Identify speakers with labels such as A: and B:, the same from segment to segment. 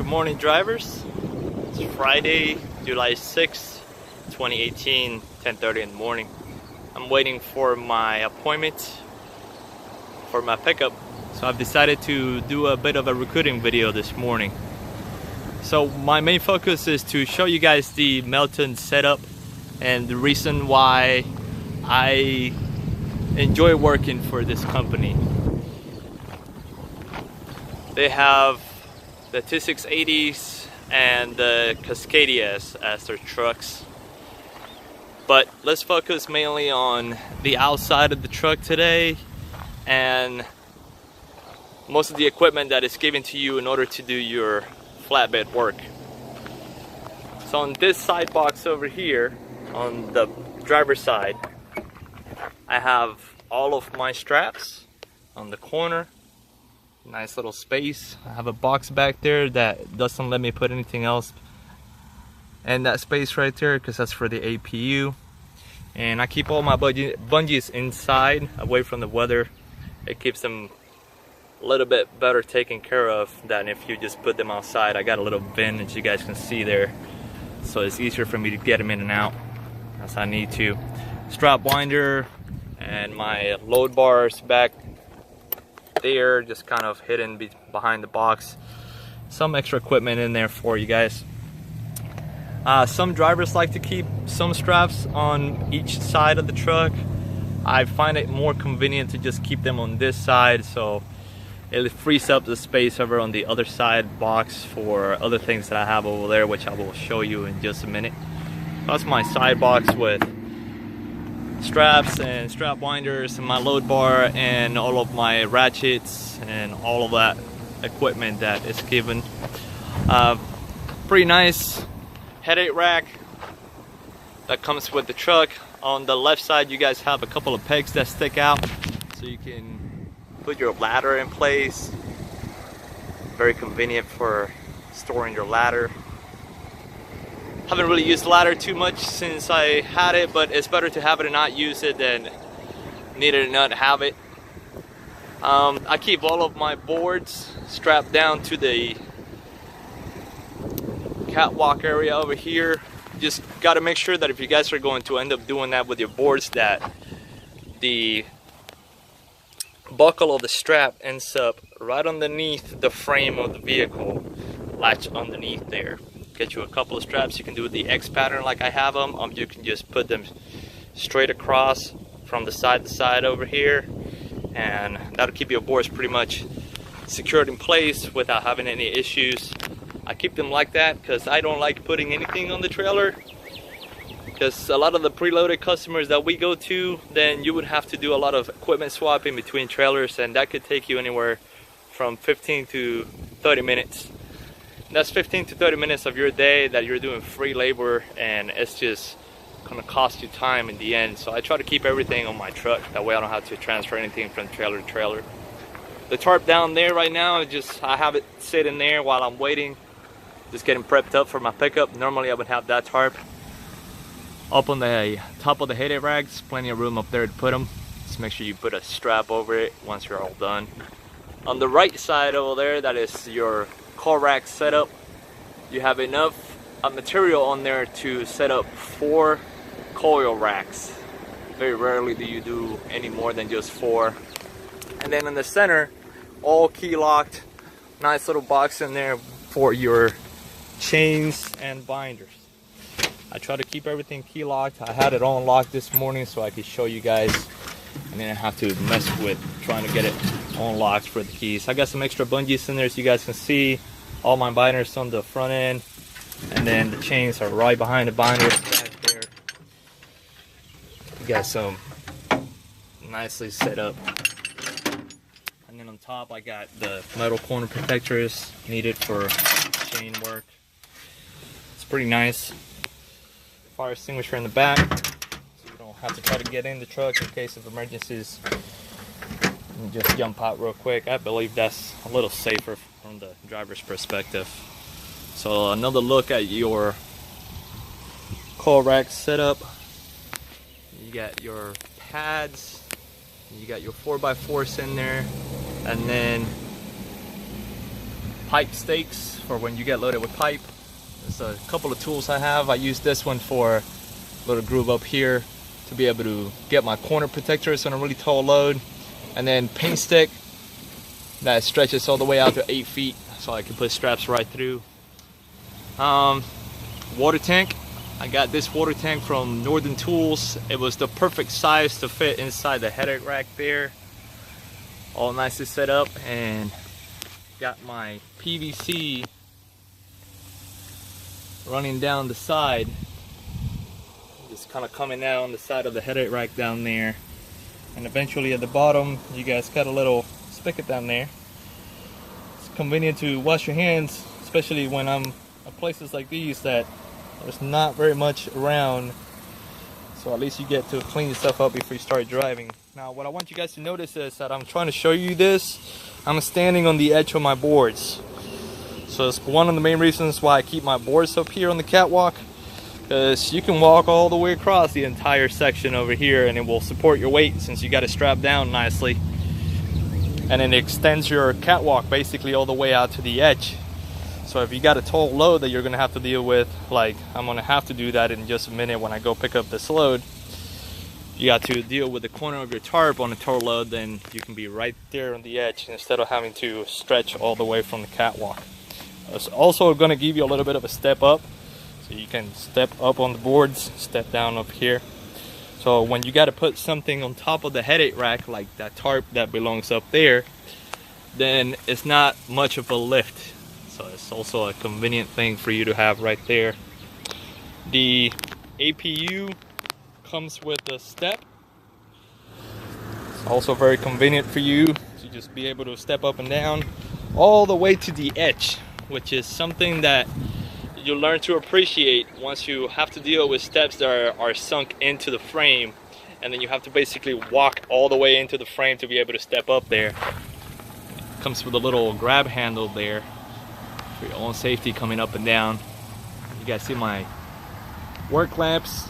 A: morning, drivers. It's Friday, July 6th, 2018, 10:30 in the morning. I'm waiting for my appointment for my pickup. So I've decided to do a bit of a recruiting video this morning. So my main focus is to show you guys the Melton setup and the reason why I enjoy working for this company. They have the T680s and the Cascadias as their trucks. But let's focus mainly on the outside of the truck today and most of the equipment that is given to you in order to do your flatbed work. So on this side box over here, on the driver's side, I have all of my straps on the corner. Nice little space. I have a box back there that doesn't let me put anything else in that space right there because that's for the APU. And I keep all my bungees inside, away from the weather. It keeps them a little bit better taken care of than if you just put them outside. I got a little bin that you guys can see there, so it's easier for me to get them in and out as I need to. Strap winder and my load bars back there, just kind of hidden behind the box. Some extra equipment in there for you guys. Some drivers like to keep some straps on each side of the truck. I find it more convenient to just keep them on this side, so it frees up the space over on the other side box for other things that I have over there, which I will show you in just a minute. That's my side box with straps and strap winders and my load bar and all of my ratchets and all of that equipment that is given. Pretty nice headache rack that comes with the truck. On the left side you guys have a couple of pegs that stick out so you can put your ladder in place. Very convenient for storing your ladder. Haven't really used the ladder too much since I had it, but it's better to have it and not use it than need it and not have it. I keep all of my boards strapped down to the catwalk area over here. Just got to make sure that if you guys are going to end up doing that with your boards, that the buckle of the strap ends up right underneath the frame of the vehicle, latch underneath there. Get you a couple of straps. You can do the X pattern like I have them. You can just put them straight across from the side to side over here, and that'll keep your boards pretty much secured in place without having any issues. I keep them like that because I don't like putting anything on the trailer, because a lot of the preloaded customers that we go to, then you would have to do a lot of equipment swapping between trailers, and that could take you anywhere from 15 to 30 minutes. That's 15 to 30 minutes of your day that you're doing free labor, and it's just gonna cost you time in the end. So I try to keep everything on my truck, that way I don't have to transfer anything from trailer to trailer. The tarp down there right now, I have it sitting there while I'm waiting, just getting prepped up for my pickup. Normally I would have that tarp up on the top of the headache rags. Plenty of room up there to put them. Just make sure you put a strap over it once you're all done. On the right side over there, that is your car rack setup. You have enough material on there to set up 4 coil racks. Very rarely do you do any more than just 4. And then in the center, all key locked, nice little box in there for your chains and binders. I try to keep everything key locked. I had it all locked this morning so I could show you guys, and then I have to mess with trying to get it unlocked for the keys. I got some extra bungees in there so you guys can see. All my binders on the front end, and then the chains are right behind the binders back there. You got some nicely set up. And then on top I got the metal corner protectors needed for chain work. It's pretty nice. Fire extinguisher in the back, so you don't have to try to get in the truck in case of emergencies. And just jump out real quick. I believe that's a little safer from the driver's perspective. So another look at your coil rack setup. You got your pads, you got your 4x4s in there, and then pipe stakes for when you get loaded with pipe. There's a couple of tools I have. I use this one for a little groove up here to be able to get my corner protectors on a really tall load, and then paint stick that stretches all the way out to 8 feet so I can put straps right through. Water tank. I got this water tank from Northern Tools. It was the perfect size to fit inside the headache rack there. All nicely set up, and got my PVC running down the side. Just kind of coming down on the side of the headache rack down there. And eventually at the bottom, you guys got a little spigot down there. It's convenient to wash your hands, especially when I'm at places like these that there's not very much around. So at least you get to clean yourself up before you start driving. Now what I want you guys to notice is that I'm trying to show you this. I'm standing on the edge of my boards. So it's one of the main reasons why I keep my boards up here on the catwalk. Because you can walk all the way across the entire section over here and it will support your weight since you got it strapped down nicely. And then it extends your catwalk basically all the way out to the edge. So if you got a tall load that you're going to have to deal with, like I'm going to have to do that in just a minute when I go pick up this load, you got to deal with the corner of your tarp on a tall load, then you can be right there on the edge instead of having to stretch all the way from the catwalk. It's also going to give you a little bit of a step up. So you can step up on the boards, step down up here. So when you got to put something on top of the headache rack, like that tarp that belongs up there, then it's not much of a lift. So it's also a convenient thing for you to have right there. The APU comes with a step. It's also very convenient for you to just be able to step up and down all the way to the edge, which is something that you learn to appreciate once you have to deal with steps that are sunk into the frame, and then you have to basically walk all the way into the frame to be able to step up there. It comes with a little grab handle there for your own safety coming up and down. You guys see my work lamps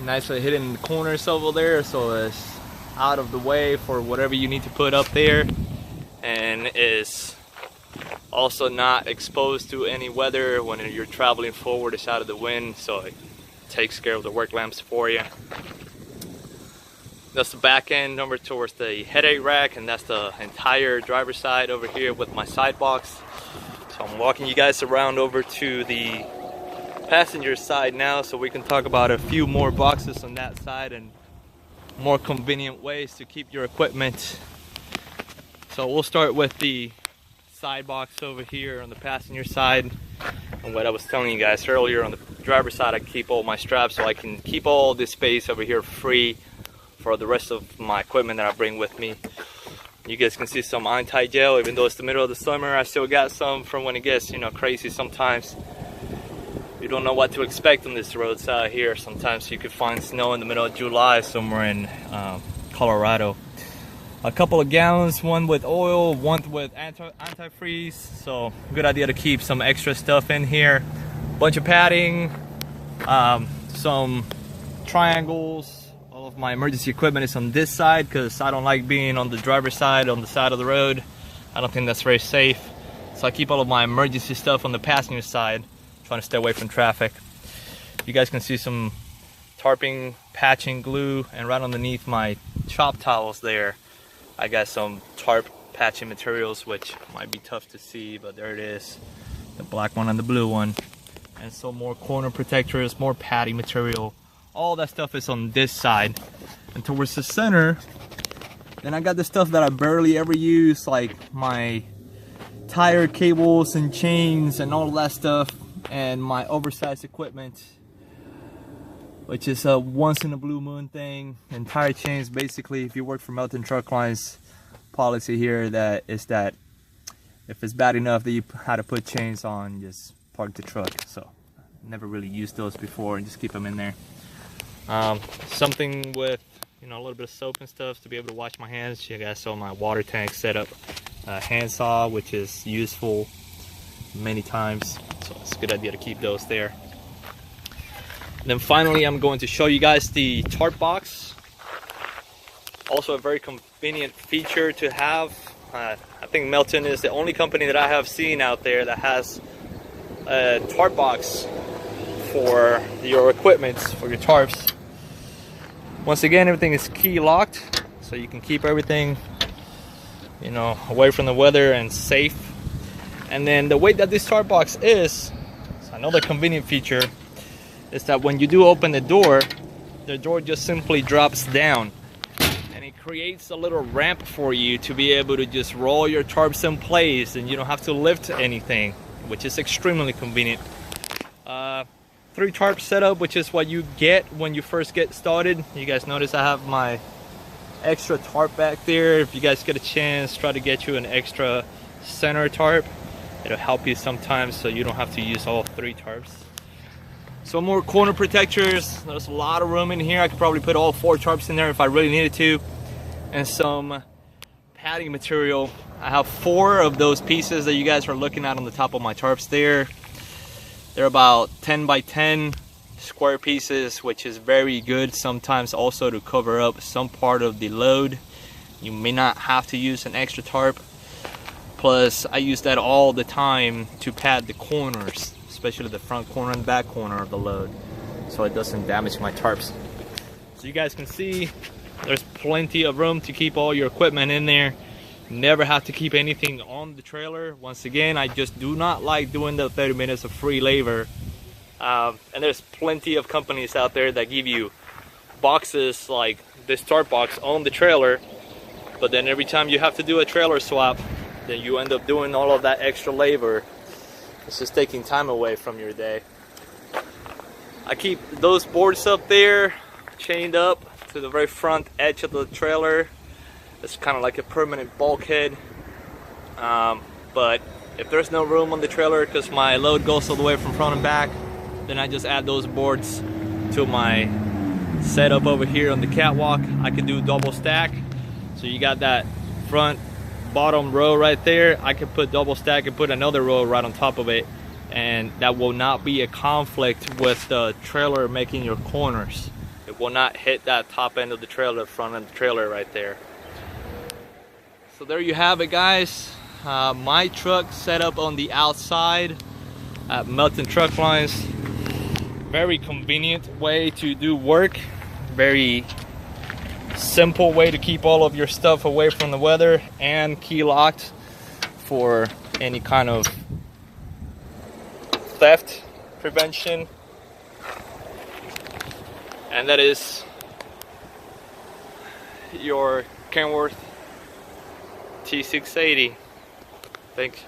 A: nicely hidden in the corners over there, so it's out of the way for whatever you need to put up there, and is also not exposed to any weather when you're traveling forward. It's out of the wind, so it takes care of the work lamps for you. That's the back end over towards the headache rack, and that's the entire driver's side over here with my side box. So I'm walking you guys around over to the passenger side now so we can talk about a few more boxes on that side and more convenient ways to keep your equipment. So we'll start with the side box over here on the passenger side, and what I was telling you guys earlier, on the driver's side I keep all my straps so I can keep all this space over here free for the rest of my equipment that I bring with me. You guys can see some anti-gel. Even though it's the middle of the summer, I still got some from when it gets, you know, crazy sometimes. You don't know what to expect on this roads out here. Sometimes you could find snow in the middle of July somewhere in Colorado. A couple of gallons, one with oil, one with antifreeze. So good idea to keep some extra stuff in here. Bunch of padding, some triangles. All of my emergency equipment is on this side because I don't like being on the driver's side, on the side of the road. I don't think that's very safe. So I keep all of my emergency stuff on the passenger side, trying to stay away from traffic. You guys can see some tarping, patching, glue, and right underneath my chop towels there, I got some tarp patching materials, which might be tough to see, but there it is. The black one and the blue one. And some more corner protectors, more padding material. All that stuff is on this side. And towards the center, then I got the stuff that I barely ever use, like my tire cables and chains and all that stuff, and my oversized equipment, which is a once in a blue moon thing. And tire chains, basically, if you work for Melton Truck Lines, policy here that is that if it's bad enough that you had to put chains on, just park the truck. So never really used those before, and just keep them in there. Something with, you know, a little bit of soap and stuff to be able to wash my hands. You guys saw my water tank set up, hand saw, which is useful many times, so it's a good idea to keep those there. And then finally, I'm going to show you guys the tarp box. Also a very convenient feature to have I think Melton is the only company that I have seen out there that has a tarp box for your equipment, for your tarps. Once again, everything is key locked, so you can keep everything, you know, away from the weather and safe. And then the way that this tarp box is, another convenient feature, is that when you do open the door just simply drops down, and it creates a little ramp for you to be able to just roll your tarps in place, and you don't have to lift anything, which is extremely convenient. 3 tarp setup, which is what you get when you first get started. You guys notice I have my extra tarp back there. If you guys get a chance, try to get you an extra center tarp. It'll help you sometimes, so you don't have to use all 3 tarps. Some more corner protectors. There's a lot of room in here. I could probably put all 4 tarps in there if I really needed to. And some padding material. I have 4 of those pieces that you guys are looking at on the top of my tarps there. They're about 10 by 10 square pieces, which is very good sometimes also to cover up some part of the load. You may not have to use an extra tarp. Plus, I use that all the time to pad the corners, especially the front corner and back corner of the load, so it doesn't damage my tarps. So you guys can see there's plenty of room to keep all your equipment in there. Never have to keep anything on the trailer. Once again, I just do not like doing the 30 minutes of free labor. And there's plenty of companies out there that give you boxes like this tarp box on the trailer, but then every time you have to do a trailer swap, then you end up doing all of that extra labor. It's just taking time away from your day. I keep those boards up there chained up to the very front edge of the trailer. It's kind of like a permanent bulkhead. But if there's no room on the trailer because my load goes all the way from front and back, then I just add those boards to my setup over here on the catwalk. I can do double stack. So you got that front bottom row right there. I can put double stack and put another row right on top of it, and that will not be a conflict with the trailer making your corners. It will not hit that top end of the trailer, the front of the trailer right there. So there you have it, guys. My truck set up on the outside at Melton Truck Lines. Very convenient way to do work. Very simple way to keep all of your stuff away from the weather, and key locked for any kind of theft prevention. And that is your Kenworth T680. Thanks.